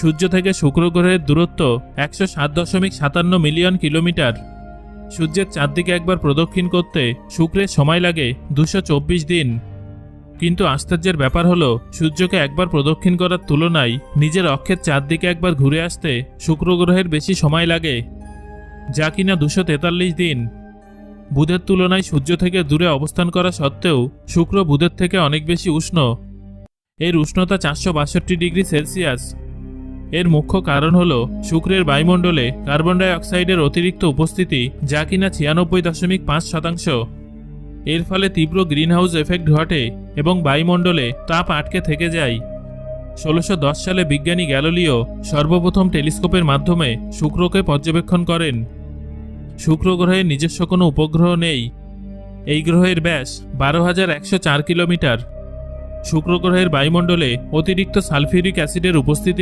সূর্য থেকে শুক্র গ্রহের দূরত্ব 107.57 মিলিয়ন কিলোমিটার। সূর্যের চারদিকে একবার প্রদক্ষিণ করতে শুক্রের সময় লাগে 224 দিন। কিন্তু আশ্চর্যের ব্যাপার হলো, সূর্যকে একবার প্রদক্ষিণ করার তুলনায় নিজের অক্ষের চারদিকে একবার ঘুরে আসতে শুক্র গ্রহের বেশি সময় লাগে, যা কিনা 243 দিন। বুধের তুলনায় সূর্য থেকে দূরে অবস্থান করা সত্ত্বেও শুক্র বুধের থেকে অনেক বেশি উষ্ণ। এর উষ্ণতা 462 ডিগ্রি সেলসিয়াস। এর মুখ্য কারণ হল শুক্রের বায়ুমণ্ডলে কার্বন ডাই অক্সাইডের অতিরিক্ত উপস্থিতি, যা কিনা 96.5%। এর ফলে তীব্র গ্রিনহাউস এফেক্ট ঘটে এবং বায়ুমণ্ডলে তাপ আটকে থেকে যায়। 1610 সালে বিজ্ঞানী গ্যালিলিও সর্বপ্রথম টেলিস্কোপের মাধ্যমে শুক্রকে পর্যবেক্ষণ করেন। শুক্র গ্রহের নিজস্ব কোনো উপগ্রহ নেই। এই গ্রহের ব্যাস 12,104 কিলোমিটার। শুক্র গ্রহের বায়ুমণ্ডলে অতিরিক্ত সালফিউরিক অ্যাসিডের উপস্থিতি